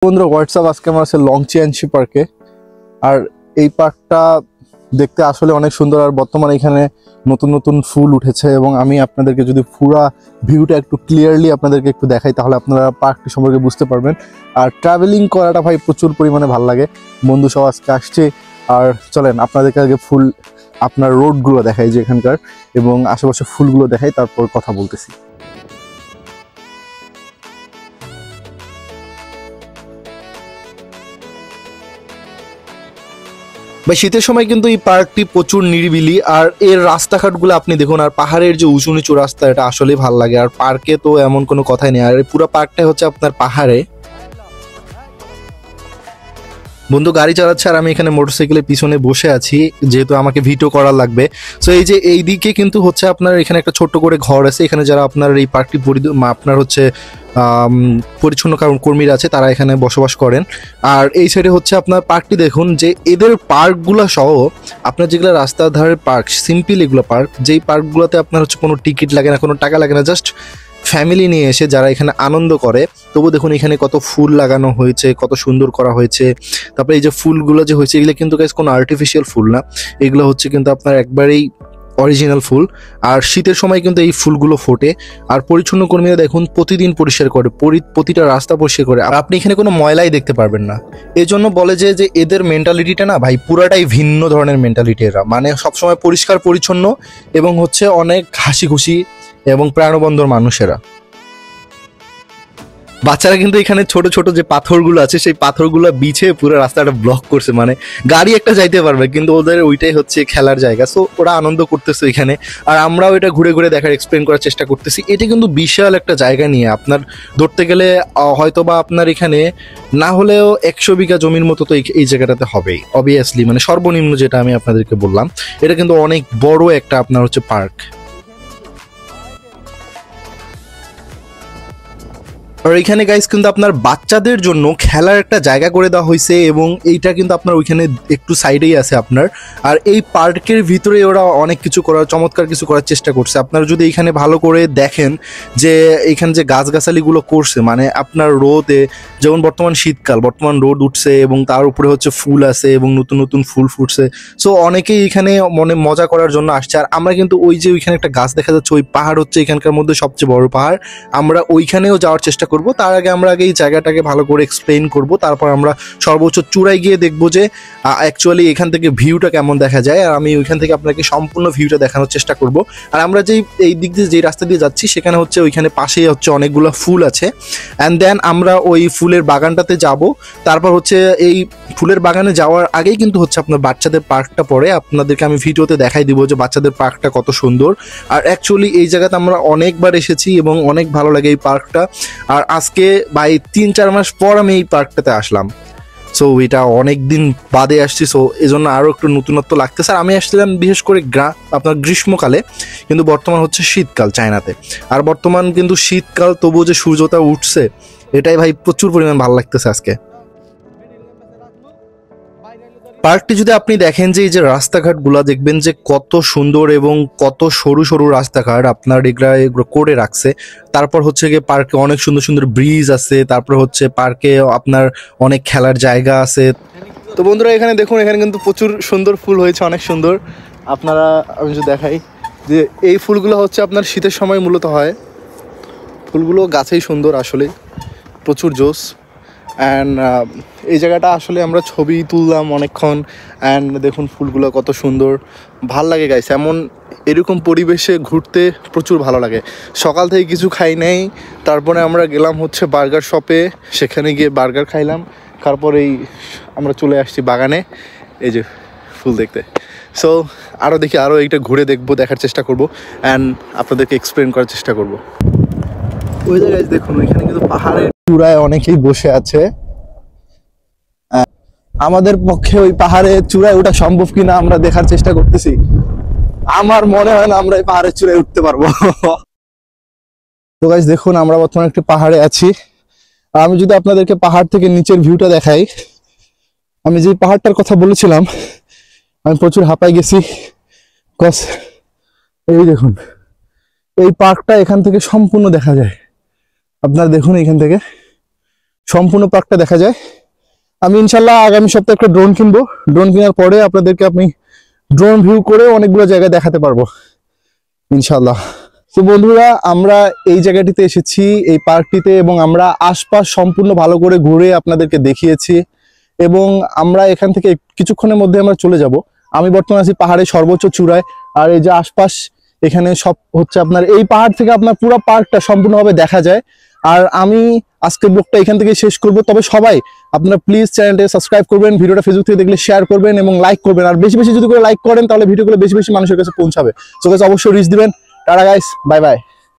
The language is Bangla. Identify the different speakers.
Speaker 1: বন্ধুরা হোয়াটসঅ্যাপ আজকে আমরা আছে লংচিয়ানশি পার্কে। আর এই পার্কটা দেখতে আসলে অনেক সুন্দর। আর বর্তমানে এখানে নতুন নতুন ফুল উঠেছে এবং আমি আপনাদেরকে যদি পুরা ভিউটা একটু ক্লিয়ারলি আপনাদেরকে একটু দেখাই তাহলে আপনারা পার্কটি সম্পর্কে বুঝতে পারবেন। আর ট্রাভেলিং করাটা ভাই প্রচুর পরিমাণে ভালো লাগে। বন্ধু সব আজকে আসছে। আর চলেন আপনাদেরকে আগে ফুল আপনার রোডগুলো দেখাই যে এখানকার, এবং আশেপাশে ফুলগুলো দেখাই, তারপর কথা বলতেছি। ভাই শীতের সময় কিন্তু এই পার্কটি প্রচুর নিরিবিলি, আর এর রাস্তাঘাটগুলো আপনি দেখুন, আর পাহাড়ের যে উঁচু নিচু রাস্তা, এটা আসলেই ভালো লাগে। আর পার্কে তো এমন কোনো কথাই নেই, আর পুরো পার্কটাই হচ্ছে আপনার পাহাড়ে। বন্ধু গাড়ি চালাচ্ছে আর আমি এখানে মোটরসাইকেলের পিছনে বসে আছি, যেহেতু আমাকে ভিডিও করা লাগবে। সো এই যে এই দিকে কিন্তু হচ্ছে আপনার এখানে একটা ছোট্ট করে ঘর আছে, এখানে যারা আপনার এই পার্কটি আপনার হচ্ছে পরিচ্ছন্ন কর্মীরা আছে, তারা এখানে বসবাস করেন। আর এই সাইডে হচ্ছে আপনার পার্কটি দেখুন, যে এদের পার্কগুলো সহ আপনার যেগুলো রাস্তার ধারের পার্ক, সিম্পল এগুলো পার্ক, যেই পার্কগুলোতে আপনার হচ্ছে কোনো টিকিট লাগে না, কোনো টাকা লাগে না, জাস্ট ফ্যামিলি নিয়ে এসে যারা এখানে আনন্দ করে। তবু দেখুন এখানে কত ফুল লাগানো হয়েছে, কত সুন্দর করা হয়েছে। তারপরে এই যে ফুলগুলো যে হয়েছে, এগুলো কিন্তু গাইস কোনো আর্টিফিশিয়াল ফুল না, এগুলো হচ্ছে কিন্তু আপনার একবারেই অরিজিনাল ফুল। আর শীতের সময় কিন্তু এই ফুলগুলো ফোটে। আর পরিচ্ছন্ন কর্মীরা দেখুন প্রতিদিন পরিষ্কার করে, প্রতিটা রাস্তা পরিষ্কার করে। আপনি এখানে কোনো ময়লাই দেখতে পারবেন না। এই জন্য বলে যে এদের মেন্টালিটিটা না ভাই পুরাটাই ভিন্ন ধরনের মেন্টালিটি। এরা মানে সবসময় পরিষ্কার পরিচ্ছন্ন এবং হচ্ছে অনেক হাসি খুশি এবং প্রাণবন্দর মানুষেরা। বাচ্চারা কিন্তু এখানে ছোট ছোট যে পাথরগুলো আছে, সেই পাথরগুলো বিছে পুরো রাস্তাটা ব্লক করছে, মানে গাড়ি একটা যাইতে পারবে, কিন্তু ওদের ওইটাই হচ্ছে খেলার জায়গা। সো ওরা আনন্দ করতেছে এখানে, আর আমরাও এটা ঘুরে ঘুরে দেখার এক্সপ্লেন করার চেষ্টা করতেছি। এটা কিন্তু বিশাল একটা জায়গা নিয়ে আপনার ধরতে গেলে হয়তো বা আপনার এখানে না হলেও 100 বিঘা জমির মতো তো এই জায়গাটাতে হবেই অবভিয়াসলি, মানে সর্বনিম্ন যেটা আমি আপনাদেরকে বললাম। এটা কিন্তু অনেক বড় একটা আপনার হচ্ছে পার্ক। আর এখানে গাইস কিন্তু আপনার বাচ্চাদের জন্য খেলার একটা জায়গা করে দেওয়া হয়েছে, এবং এইটা কিন্তু আপনার ওইখানে একটু সাইডেই আছে আপনার। আর এই পার্কের ভিতরে ওরা অনেক কিছু করার, চমৎকার কিছু করার চেষ্টা করছে। আপনারা যদি এখানে ভালো করে দেখেন যে এখানে যে গাছগাছালিগুলো করছে, মানে আপনার রোদে, যেমন বর্তমান শীতকাল, বর্তমান রোদ উঠছে এবং তার উপরে হচ্ছে ফুল আছে এবং নতুন নতুন ফুল ফুটছে। সো অনেকেই এখানে মনে মজা করার জন্য আসছে। আর আমরা কিন্তু ওই যে ওইখানে একটা গাছ দেখা যাচ্ছে, ওই পাহাড় হচ্ছে এখানকার মধ্যে সবচেয়ে বড় পাহাড়, আমরা ওইখানেও যাওয়ার চেষ্টা করব। তার আগে আমরা এই জায়গাটাকে ভালো করে এক্সপ্লেইন করব, তারপর আমরা সর্বোচ্চ চূড়ায় গিয়ে দেখবো যে অ্যাকচুয়ালি এখান থেকে ভিউটা কেমন দেখা যায়। আর আমি ওইখান থেকে আপনাকে সম্পূর্ণ ভিউটা দেখানোর চেষ্টা করব। আর আমরা যেই এই দিক দিয়ে যে রাস্তা দিয়ে যাচ্ছি, সেখানে হচ্ছে ওইখানে পাশেই হচ্ছে অনেকগুলো ফুল আছে। অ্যান্ড দেন আমরা ওই ফুলের বাগানটাতে যাব। তারপর হচ্ছে এই ফুলের বাগানে যাওয়ার আগেই কিন্তু হচ্ছে আপনার বাচ্চাদের পার্কটা পড়ে, আপনাদেরকে আমি ভিডিওতে দেখাই দিব যে বাচ্চাদের পার্কটা কত সুন্দর। আর অ্যাকচুয়ালি এই জায়গাতে আমরা অনেকবার এসেছি এবং অনেক ভালো লাগে এই পার্কটা। আর আজকে ভাই 3-4 মাস পর আমি এই পার্কটাতে আসলাম। সো এটা অনেক দিন বাদে আসছি, সো এই জন্য আরও একটু নতুনত্ব লাগতেছে। আর আমি আসছিলাম বিশেষ করে আপনার গ্রীষ্মকালে, কিন্তু বর্তমান হচ্ছে শীতকাল চায়নাতে। আর বর্তমান কিন্তু শীতকাল, তবুও যে সূর্যটা উঠছে, এটাই ভাই প্রচুর পরিমাণ ভালো লাগতেছে আজকে। পার্কটি যদি আপনি দেখেন যে এই যে রাস্তাঘাটগুলো দেখবেন যে কত সুন্দর এবং কত সরু সরু রাস্তাঘাট আপনার এগুলো করে রাখছে। তারপর হচ্ছে গিয়ে পার্কে অনেক সুন্দর সুন্দর ব্রিজ আছে, তারপর হচ্ছে পার্কে আপনার অনেক খেলার জায়গা আছে। তো বন্ধুরা এখানে দেখুন, এখানে কিন্তু প্রচুর সুন্দর ফুল হয়েছে, অনেক সুন্দর। আপনারা আমি যদি দেখাই যে এই ফুলগুলো হচ্ছে আপনার শীতের সময় মূলত হয়। ফুলগুলো গাছেই সুন্দর, আসলে প্রচুর জোস। অ্যান্ড এই জায়গাটা আসলে আমরা ছবি তুললাম অনেকক্ষণ। অ্যান্ড দেখুন ফুলগুলো কত সুন্দর, ভাল লাগে গাইস। এরকম পরিবেশে ঘুরতে প্রচুর ভালো লাগে। সকাল থেকে কিছু খাই নাই, তারপরে আমরা গেলাম হচ্ছে বার্গার শপে, সেখানে গিয়ে বার্গার খাইলাম। তারপরেই আমরা চলে আসছি বাগানে এই যে ফুল দেখতে। সো আরও দেখি, আরও এইটা ঘুরে দেখবো, দেখার চেষ্টা করব, অ্যান্ড আপনাদেরকে এক্সপ্লেন করার চেষ্টা করব। ওই জায়গায় দেখুন, ওইখানে কিন্তু পাহাড়ের চূড়ায় অনেকেই বসে আছে। আমাদের পক্ষে ওই পাহাড়ের চূড়ায় ওঠা সম্ভব কিনা আমরা দেখার চেষ্টা করতেছি। আমার মনে হয় না আমরা এই পাহাড়ের চূড়ায় উঠতে পারবো। তো গাইস দেখুন, আমরা বর্তমানে একটি পাহাড়ে আছি। আর আমি যদি আপনাদেরকে পাহাড় থেকে নিচের ভিউটা দেখাই, আমি যে পাহাড়টার কথা বলেছিলাম, আমি প্রচুর হাঁপাই গেছি। এই দেখুন, এই পার্কটা এখান থেকে সম্পূর্ণ দেখা যায়। আপনারা দেখুন এখান থেকে সম্পূর্ণ পার্কটা দেখা যায়। আমি ইনশাল্লাহ আগামী সপ্তাহে একটা ড্রোন কিনবো, ড্রোন কেনার পরে আপনাদেরকে আমি ড্রোন ভিউ করে অনেকগুলো জায়গায় দেখাতে পারবো ইনশাল্লাহ। তো বন্ধুরা, আমরা এই জায়গাটিতে এসেছি, এই পার্কটিতে, এবং আমরা আশপাশ সম্পূর্ণ ভালো করে ঘুরে আপনাদেরকে দেখিয়েছি, এবং আমরা এখান থেকে কিছুক্ষণের মধ্যে আমরা চলে যাব। আমি বর্তমানে আছি পাহাড়ের সর্বোচ্চ চূড়ায়, আর এই যে আশপাশ এখানে সব হচ্ছে আপনার এই পাহাড় থেকে আপনার পুরো পার্কটা সম্পূর্ণভাবে দেখা যায়। আর আমি আজকের ব্লগটা এখান থেকে শেষ করব। তবে সবাই আপনারা প্লিজ চ্যানেলটা সাবস্ক্রাইব করবেন, ভিডিওটা ফেসবুক থেকে দেখলে শেয়ার করবেন এবং লাইক করবেন। আর বেশি বেশি যদি করে লাইক করেন তাহলে ভিডিওগুলো বেশি বেশি মানুষের কাছে পৌঁছাবে। সো গাইস, অবশ্যই রিচ দিবেন। Tata guys, bye bye.